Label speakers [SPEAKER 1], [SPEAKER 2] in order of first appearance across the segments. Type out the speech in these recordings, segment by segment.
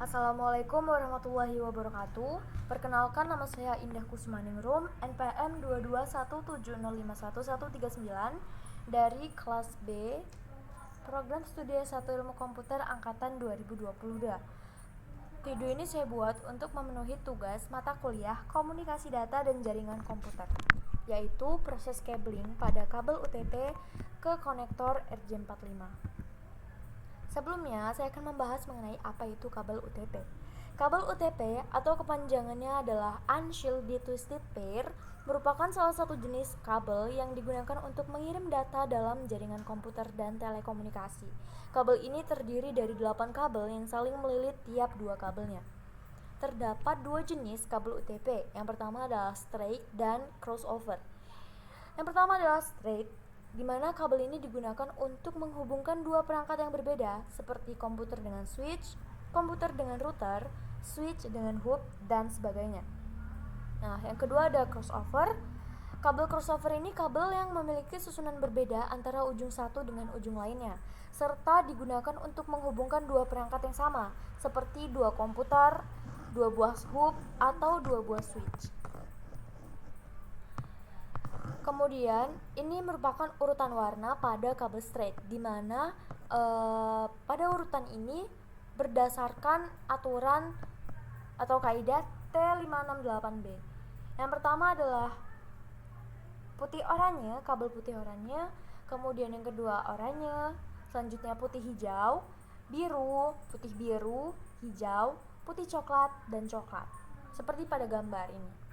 [SPEAKER 1] Assalamualaikum warahmatullahi wabarakatuh. Perkenalkan, nama saya Indah Kusmaningrum, NPM 22170511139 dari kelas B, Program Studi S1 Ilmu Komputer angkatan 2022. Video ini saya buat untuk memenuhi tugas mata kuliah Komunikasi Data dan Jaringan Komputer, yaitu proses cabling pada kabel UTP ke konektor RJ45. Sebelumnya, saya akan membahas mengenai apa itu kabel UTP. Kabel UTP atau kepanjangannya adalah Unshielded Twisted Pair, merupakan salah satu jenis kabel yang digunakan untuk mengirim data dalam jaringan komputer dan telekomunikasi. Kabel ini terdiri dari 8 kabel yang saling melilit tiap dua kabelnya. Terdapat dua jenis kabel UTP. Yang pertama adalah straight dan crossover. Yang pertama adalah straight, di mana kabel ini digunakan untuk menghubungkan dua perangkat yang berbeda, seperti komputer dengan switch, komputer dengan router, switch dengan hub, dan sebagainya. Nah, yang kedua ada crossover. Kabel crossover ini kabel yang memiliki susunan berbeda antara ujung satu dengan ujung lainnya, serta digunakan untuk menghubungkan dua perangkat yang sama, seperti dua komputer, dua buah hub, atau dua buah switch. Kemudian, ini merupakan urutan warna pada kabel straight, di mana pada urutan ini berdasarkan aturan atau kaidah T568B. Yang pertama adalah putih oranye, kabel putih oranye, kemudian yang kedua oranye, selanjutnya putih hijau, biru, putih biru, hijau, putih coklat, dan coklat, seperti pada gambar ini.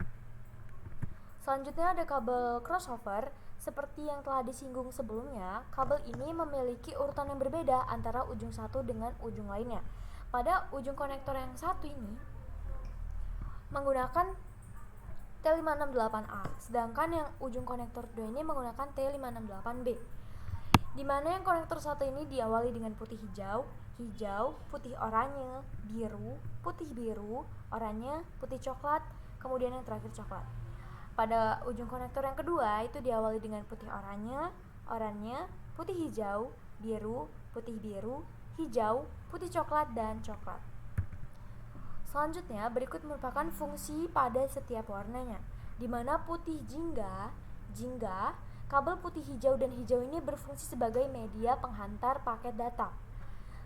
[SPEAKER 1] Selanjutnya ada kabel crossover. Seperti yang telah disinggung sebelumnya, kabel ini memiliki urutan yang berbeda antara ujung satu dengan ujung lainnya. Pada ujung konektor yang satu ini menggunakan T568A, sedangkan yang ujung konektor 2 ini menggunakan T568B. Di mana yang konektor satu ini diawali dengan putih hijau, hijau, putih oranye, biru, putih biru, oranye, putih coklat, kemudian yang terakhir coklat. Pada ujung konektor yang kedua itu diawali dengan putih oranye, oranye, putih hijau, biru, hijau, putih coklat, dan coklat. Selanjutnya, berikut merupakan fungsi pada setiap warnanya, di mana putih jingga, kabel putih hijau dan hijau ini berfungsi sebagai media penghantar paket data.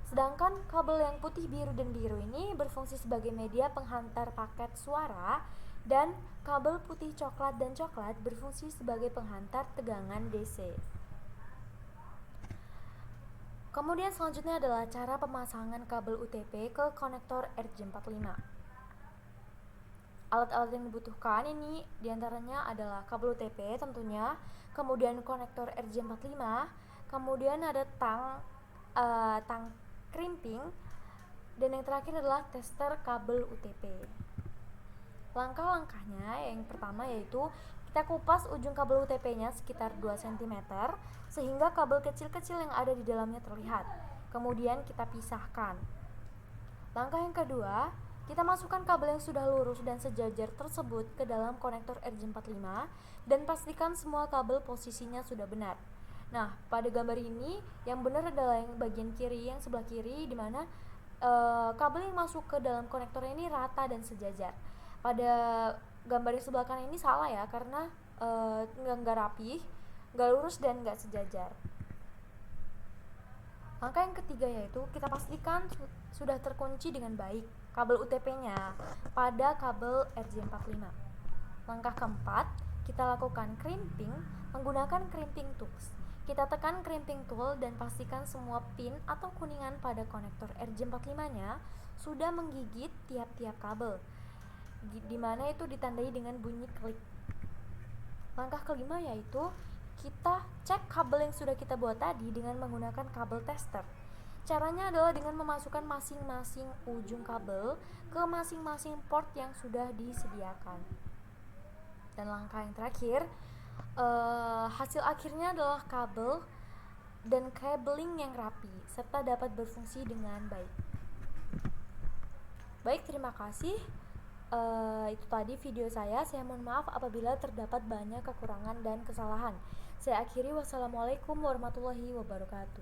[SPEAKER 1] Sedangkan kabel yang putih biru dan biru ini berfungsi sebagai media penghantar paket suara, dan kabel putih coklat dan coklat berfungsi sebagai penghantar tegangan DC. Kemudian selanjutnya adalah cara pemasangan kabel UTP ke konektor RJ45. Alat-alat yang dibutuhkan ini diantaranya adalah kabel UTP tentunya, kemudian konektor RJ45, kemudian ada tang crimping, dan yang terakhir adalah tester kabel UTP. Langkah-langkahnya yang pertama yaitu kita kupas ujung kabel UTP-nya sekitar 2 cm sehingga kabel kecil-kecil yang ada di dalamnya terlihat. Kemudian kita pisahkan. Langkah yang kedua, kita masukkan kabel yang sudah lurus dan sejajar tersebut ke dalam konektor RJ45 dan pastikan semua kabel posisinya sudah benar. Nah, pada gambar ini yang benar adalah yang bagian kiri, yang sebelah kiri, di mana kabel yang masuk ke dalam konektor ini rata dan sejajar. Pada gambar yang sebelah kanan ini salah ya, karena nggak rapih, nggak lurus, dan nggak sejajar. Langkah yang ketiga yaitu kita pastikan sudah terkunci dengan baik kabel UTP-nya pada kabel RJ45. Langkah keempat, kita lakukan crimping menggunakan crimping tools. Kita tekan crimping tool dan pastikan semua pin atau kuningan pada konektor RJ45-nya sudah menggigit tiap-tiap kabel, di mana itu ditandai dengan bunyi klik. Langkah kelima yaitu kita cek kabel yang sudah kita buat tadi dengan menggunakan kabel tester. Caranya adalah dengan memasukkan masing-masing ujung kabel ke masing-masing port yang sudah disediakan. Dan langkah yang terakhir, hasil akhirnya adalah kabel dan cabling yang rapi serta dapat berfungsi dengan baik. Baik, terima kasih. Itu tadi video saya. Saya mohon maaf apabila terdapat banyak kekurangan dan kesalahan. Saya akhiri, wassalamualaikum warahmatullahi wabarakatuh.